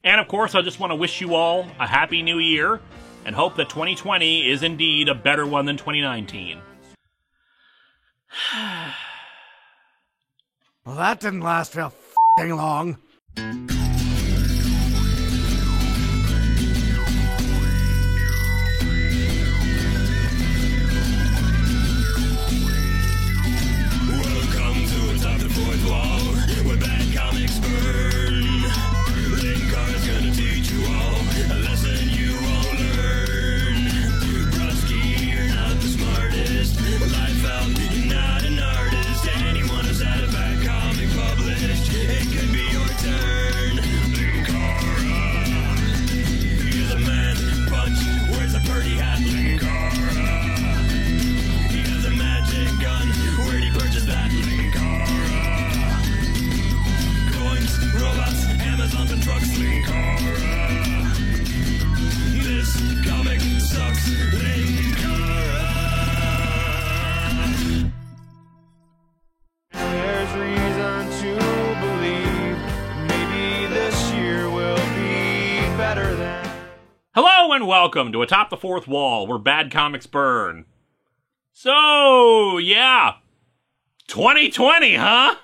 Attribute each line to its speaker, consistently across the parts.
Speaker 1: And of course, I just want to wish you all a happy new year and hope that 2020 is indeed a better one than 2019.
Speaker 2: Well, that didn't last real f***ing long.
Speaker 3: Welcome to Atop the Fourth Wall, where bad comics burn. Linkar's gonna teach you all a lesson you won't learn. Brodsky, you're not the smartest. Life out, you're not an artist. Anyone who's had a bad comic published, it could be your turn. Linkara, he's a man punch, wears a birdie hat. Linkara, he has a magic gun. Where'd he purchase that? Linkara, coins, robots, Amazons and trucks. Linkara, this comic sucks. Linkara.
Speaker 4: There's reason to believe maybe this year will be better than.
Speaker 1: Hello and welcome to Atop the Fourth Wall, where bad comics burn. So, yeah. 2020, huh?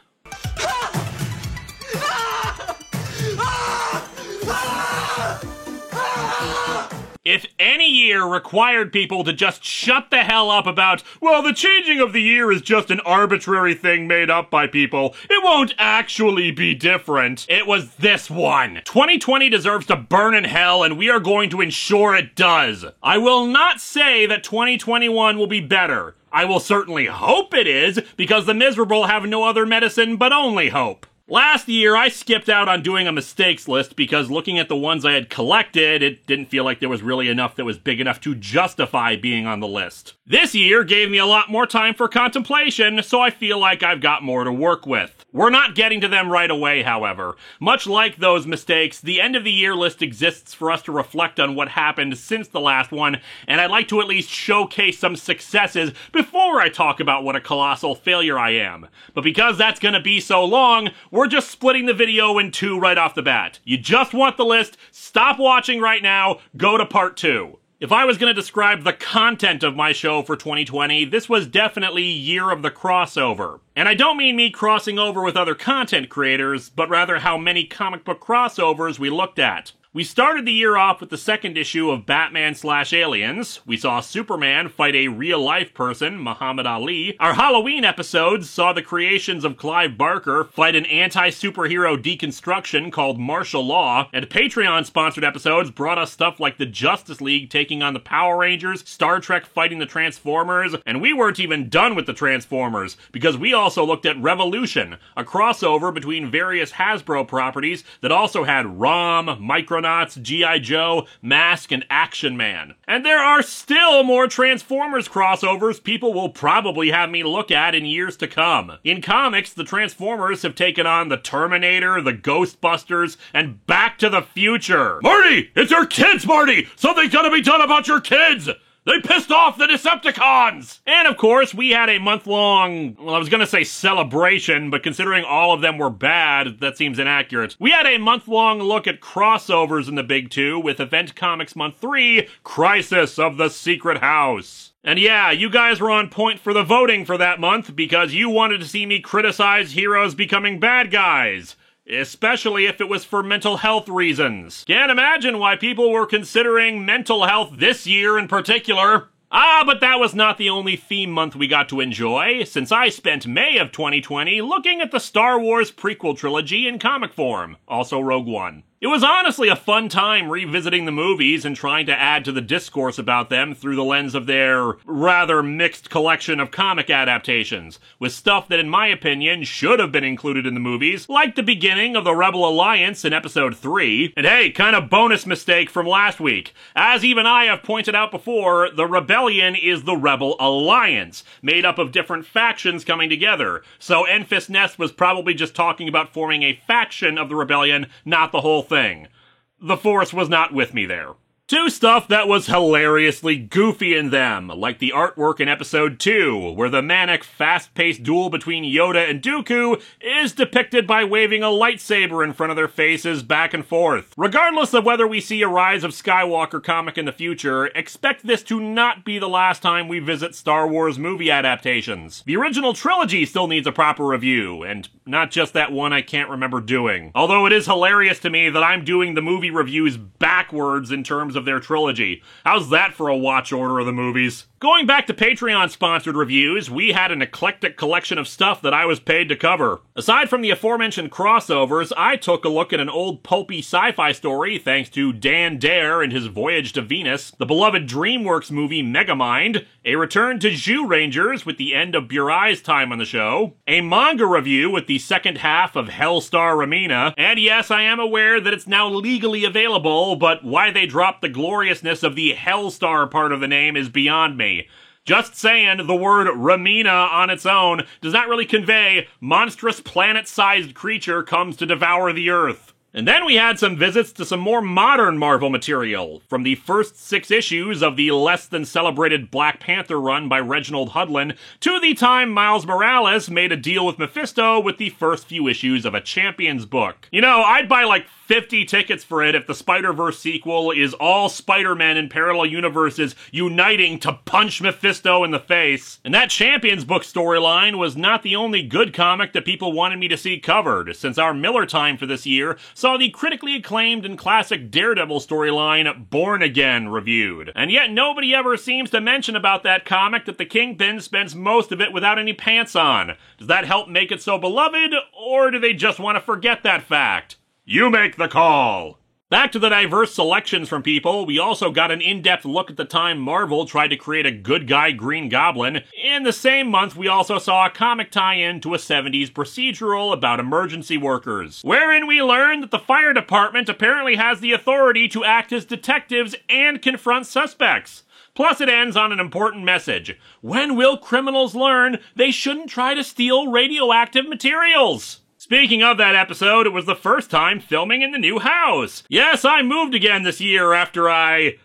Speaker 1: If any year required people to just shut the hell up about, well, the changing of the year is just an arbitrary thing made up by people, it won't actually be different, it was this one. 2020 deserves to burn in hell, and we are going to ensure it does. I will not say that 2021 will be better. I will certainly hope it is, because the miserable have no other medicine but only hope. Last year, I skipped out on doing a mistakes list because looking at the ones I had collected, it didn't feel like there was really enough that was big enough to justify being on the list. This year gave me a lot more time for contemplation, so I feel like I've got more to work with. We're not getting to them right away, however. Much like those mistakes, the end of the year list exists for us to reflect on what happened since the last one, and I'd like to at least showcase some successes before I talk about what a colossal failure I am. But because that's gonna be so long, we're just splitting the video in two right off the bat. You just want the list, stop watching right now, go to part 2. If I was going to describe the content of my show for 2020, this was definitely year of the crossover. And I don't mean me crossing over with other content creators, but rather how many comic book crossovers we looked at. We started the year off with the second issue of Batman/Aliens. We saw Superman fight a real-life person, Muhammad Ali. Our Halloween episodes saw the creations of Clive Barker fight an anti-superhero deconstruction called Martial Law. And Patreon-sponsored episodes brought us stuff like the Justice League taking on the Power Rangers, Star Trek fighting the Transformers, and we weren't even done with the Transformers, because we also looked at Revolution, a crossover between various Hasbro properties that also had ROM, Micronauts, G.I. Joe, Mask, and Action Man. And there are still more Transformers crossovers people will probably have me look at in years to come. In comics, the Transformers have taken on the Terminator, the Ghostbusters, and Back to the Future. Marty! It's your kids, Marty! Something's gonna be done about your kids! They pissed off the Decepticons! And of course, we had a month-long, well, I was gonna say celebration, but considering all of them were bad, that seems inaccurate. We had a month-long look at crossovers in the Big Two with Event Comics Month 3, Crisis of the Secret House. And yeah, you guys were on point for the voting for that month because you wanted to see me criticize heroes becoming bad guys. Especially if it was for mental health reasons. Can't imagine why people were considering mental health this year in particular. But that was not the only theme month we got to enjoy, since I spent May of 2020 looking at the Star Wars prequel trilogy in comic form, also Rogue One. It was honestly a fun time revisiting the movies and trying to add to the discourse about them through the lens of their rather mixed collection of comic adaptations, with stuff that in my opinion should have been included in the movies, like the beginning of the Rebel Alliance in Episode 3, and hey, kind of bonus mistake from last week. As even I have pointed out before, the Rebellion is the Rebel Alliance, made up of different factions coming together, so Enfys Nest was probably just talking about forming a faction of the Rebellion, not the whole thing. The Force was not with me there. to stuff that was hilariously goofy in them, like the artwork in episode 2, where the manic, fast-paced duel between Yoda and Dooku is depicted by waving a lightsaber in front of their faces back and forth. Regardless of whether we see a Rise of Skywalker comic in the future, expect this to not be the last time we visit Star Wars movie adaptations. The original trilogy still needs a proper review, and not just that one I can't remember doing. Although it is hilarious to me that I'm doing the movie reviews backwards in terms of their trilogy. How's that for a watch order of the movies? Going back to Patreon-sponsored reviews, we had an eclectic collection of stuff that I was paid to cover. Aside from the aforementioned crossovers, I took a look at an old pulpy sci-fi story thanks to Dan Dare and his Voyage to Venus, the beloved DreamWorks movie Megamind, a return to Zyurangers with the end of Burai's time on the show, a manga review with the second half of Hellstar Ramina, and yes, I am aware that it's now legally available, but why they dropped the gloriousness of the Hellstar part of the name is beyond me. Just saying, the word Ramina on its own does not really convey monstrous planet-sized creature comes to devour the Earth. And then we had some visits to some more modern Marvel material, from the first 6 issues of the less-than-celebrated Black Panther run by Reginald Hudlin, to the time Miles Morales made a deal with Mephisto with the first few issues of a Champions book. You know, I'd buy like 50 tickets for it if the Spider-Verse sequel is all Spider-Men in parallel universes uniting to punch Mephisto in the face. And that Champions book storyline was not the only good comic that people wanted me to see covered, since our Miller time for this year saw the critically acclaimed and classic Daredevil storyline Born Again reviewed. And yet nobody ever seems to mention about that comic that the Kingpin spends most of it without any pants on. Does that help make it so beloved, or do they just want to forget that fact? You make the call! Back to the diverse selections from people, we also got an in-depth look at the time Marvel tried to create a good guy Green Goblin. In the same month, we also saw a comic tie-in to a 70s procedural about emergency workers, wherein we learned that the fire department apparently has the authority to act as detectives and confront suspects. Plus, it ends on an important message. When will criminals learn they shouldn't try to steal radioactive materials? Speaking of that episode, it was the first time filming in the new house. Yes, I moved again this year after I,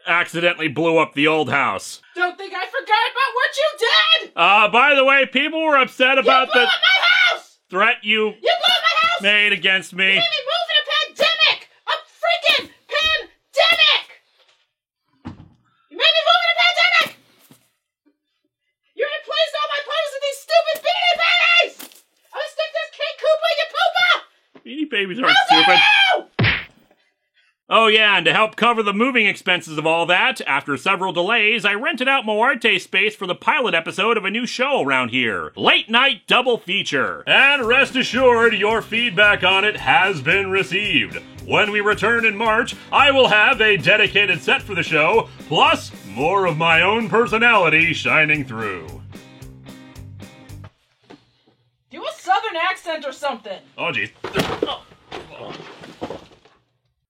Speaker 1: accidentally blew up the old house.
Speaker 5: Don't think I forgot about what you did!
Speaker 1: By the way, people were upset about
Speaker 5: You blew
Speaker 1: the
Speaker 5: up my house!
Speaker 1: threat you
Speaker 5: You blew up my house!
Speaker 1: made against me.
Speaker 5: You made me move in a pandemic! A freaking pandemic! You made me move in a pandemic! You replaced all my photos with these stupid Beanie Babies! I'm gonna stick this King Koopa in your poopa!
Speaker 1: Beanie Babies aren't
Speaker 5: How
Speaker 1: stupid.
Speaker 5: dare you!
Speaker 1: Oh yeah, and to help cover the moving expenses of all that, after several delays, I rented out Moarte space for the pilot episode of a new show around here. Late Night Double Feature. And rest assured, your feedback on it has been received. When we return in March, I will have a dedicated set for the show, plus more of my own personality shining through.
Speaker 5: Do a southern accent or something!
Speaker 1: Oh jeez.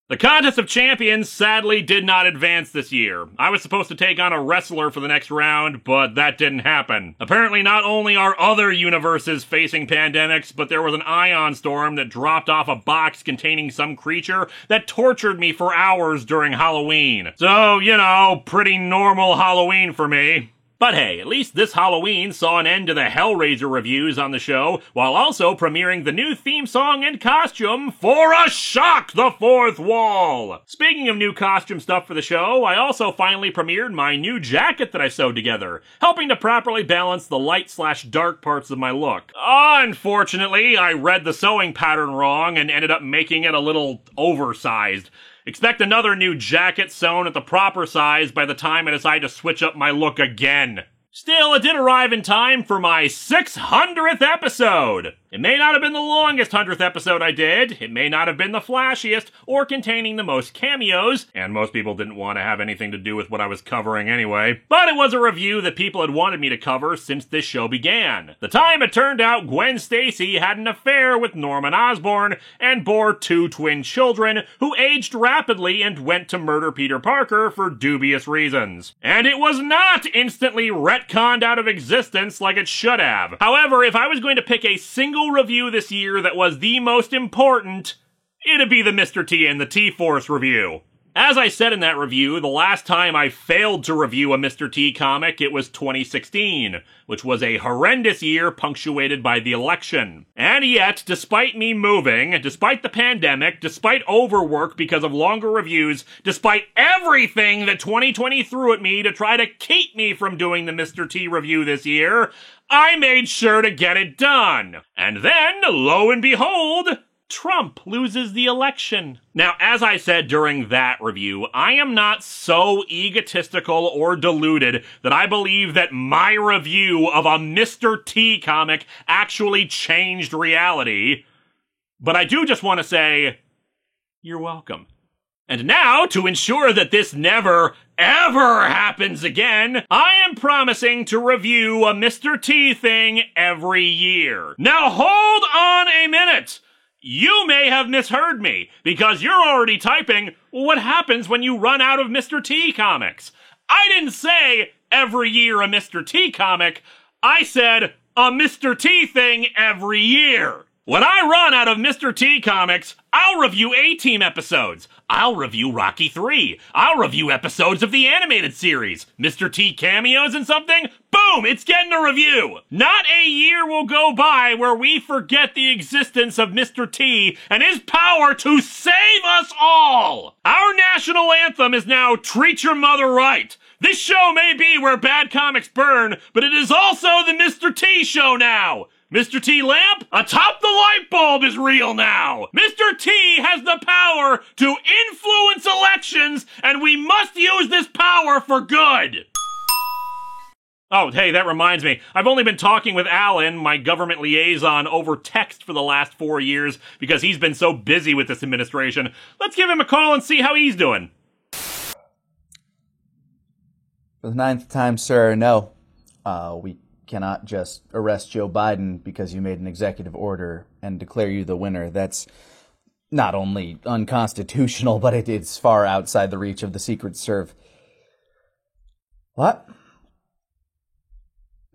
Speaker 1: The Contest of Champions sadly did not advance this year. I was supposed to take on a wrestler for the next round, but that didn't happen. Apparently not only are other universes facing pandemics, but there was an ion storm that dropped off a box containing some creature that tortured me for hours during Halloween. So, you know, pretty normal Halloween for me. But hey, at least this Halloween saw an end to the Hellraiser reviews on the show, while also premiering the new theme song and costume for a Shock the Fourth Wall! Speaking of new costume stuff for the show, I also finally premiered my new jacket that I sewed together, helping to properly balance the light/dark parts of my look. Unfortunately, I read the sewing pattern wrong and ended up making it a little oversized. Expect another new jacket sewn at the proper size by the time I decide to switch up my look again. Still, it did arrive in time for my 600th episode! It may not have been the longest 100th episode I did, it may not have been the flashiest, or containing the most cameos, and most people didn't want to have anything to do with what I was covering anyway, but it was a review that people had wanted me to cover since this show began. The time it turned out Gwen Stacy had an affair with Norman Osborn, and bore 2 twin children, who aged rapidly and went to murder Peter Parker for dubious reasons. And it was not instantly retconned out of existence like it should have. However, if I was going to pick a single review this year that was the most important, it'd be the Mr. T and the T-Force review. As I said in that review, the last time I failed to review a Mr. T comic, it was 2016, which was a horrendous year punctuated by the election. And yet, despite me moving, despite the pandemic, despite overwork because of longer reviews, despite everything that 2020 threw at me to try to keep me from doing the Mr. T review this year, I made sure to get it done. And then, lo and behold, Trump loses the election. Now, as I said during that review, I am not so egotistical or deluded that I believe that my review of a Mr. T comic actually changed reality. But I do just want to say, you're welcome. And now, to ensure that this never, ever happens again, I am promising to review a Mr. T thing every year. Now hold on a minute! You may have misheard me, because you're already typing, what happens when you run out of Mr. T comics? I didn't say every year a Mr. T comic, I said a Mr. T thing every year. When I run out of Mr. T comics, I'll review A-Team episodes. I'll review Rocky 3. I'll review episodes of the animated series. Mr. T cameos in something? Boom! It's getting a review! Not a year will go by where we forget the existence of Mr. T and his power to save us all! Our national anthem is now Treat Your Mother Right. This show may be where bad comics burn, but it is also the Mr. T show now! Mr. T lamp, atop the light bulb is real now! Mr. T has the power to influence elections, and we must use this power for good! Oh, hey, that reminds me. I've only been talking with Alan, my government liaison, over text for the last 4 years because he's been so busy with this administration. Let's give him a call and see how he's doing.
Speaker 6: For the 9th time, sir, no. We cannot just arrest Joe Biden because you made an executive order and declare you the winner. That's not only unconstitutional, but it's far outside the reach of the Secret Service. What?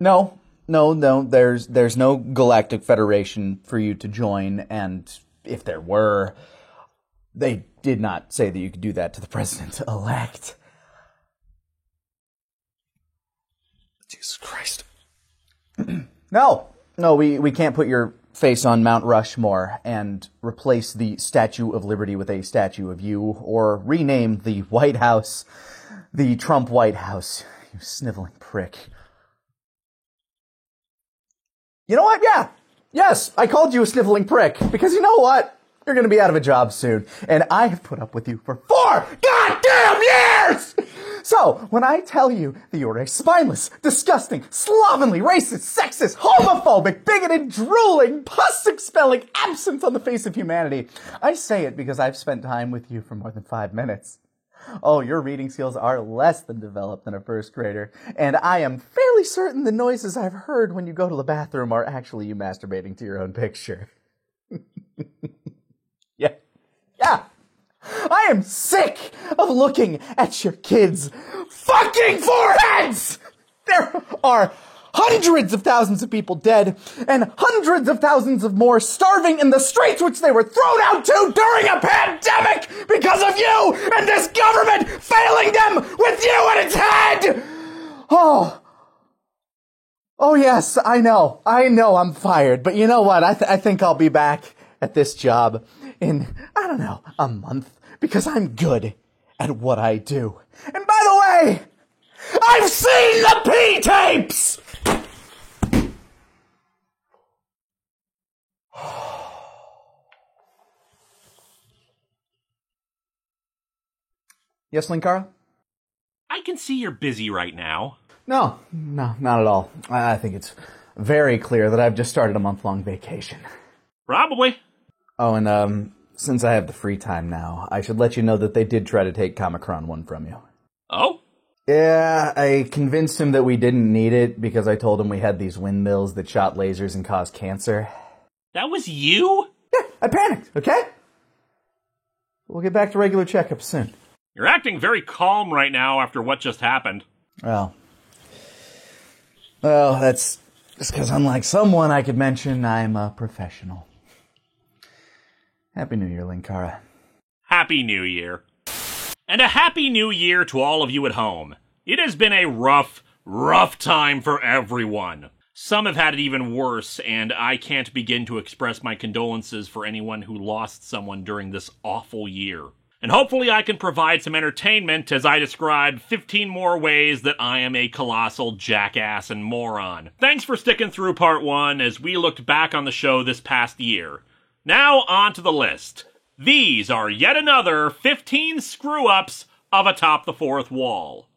Speaker 6: No, there's no Galactic Federation for you to join, and if there were, they did not say that you could do that to the president-elect. Jesus Christ. No, we can't put your face on Mount Rushmore and replace the Statue of Liberty with a statue of you, or rename the White House the Trump White House, you sniveling prick. You know what? Yeah. Yes, I called you a sniveling prick, because you know what? You're going to be out of a job soon, and I have put up with you for 4 goddamn years! So, when I tell you that you're a spineless, disgusting, slovenly, racist, sexist, homophobic, bigoted, drooling, pus-expelling absence on the face of humanity, I say it because I've spent time with you for more than 5 minutes. Oh, your reading skills are less than developed than a first grader, and I am fairly certain the noises I've heard when you go to the bathroom are actually you masturbating to your own picture. Yeah. I am sick of looking at your kids' fucking foreheads! There are hundreds of thousands of people dead, and hundreds of thousands of more starving in the streets which they were thrown out to during a pandemic because of you and this government failing them with you at its head! Oh yes, I know I'm fired, but you know what? I think I'll be back at this job in, I don't know, a month, because I'm good at what I do. And by the way, I've seen the P-tapes! Yes, Linkara?
Speaker 1: I can see you're busy right now.
Speaker 6: No, not at all. I think it's very clear that I've just started a month-long vacation.
Speaker 1: Probably.
Speaker 6: Oh, and since I have the free time now, I should let you know that they did try to take Comicron 1 from you.
Speaker 1: Oh?
Speaker 6: Yeah, I convinced him that we didn't need it because I told him we had these windmills that shot lasers and caused cancer.
Speaker 1: That was you?
Speaker 6: Yeah, I panicked, okay? We'll get back to regular checkups soon.
Speaker 1: You're acting very calm right now after what just happened.
Speaker 6: Well, that's just because unlike someone I could mention, I'm a professional. Happy New Year, Linkara.
Speaker 1: Happy New Year. And a happy new year to all of you at home. It has been a rough time for everyone. Some have had it even worse, and I can't begin to express my condolences for anyone who lost someone during this awful year. And hopefully I can provide some entertainment as I describe 15 more ways that I am a colossal jackass and moron. Thanks for sticking through part 1 as we looked back on the show this past year. Now on to the list. These are yet another 15 screw-ups of Atop the Fourth Wall.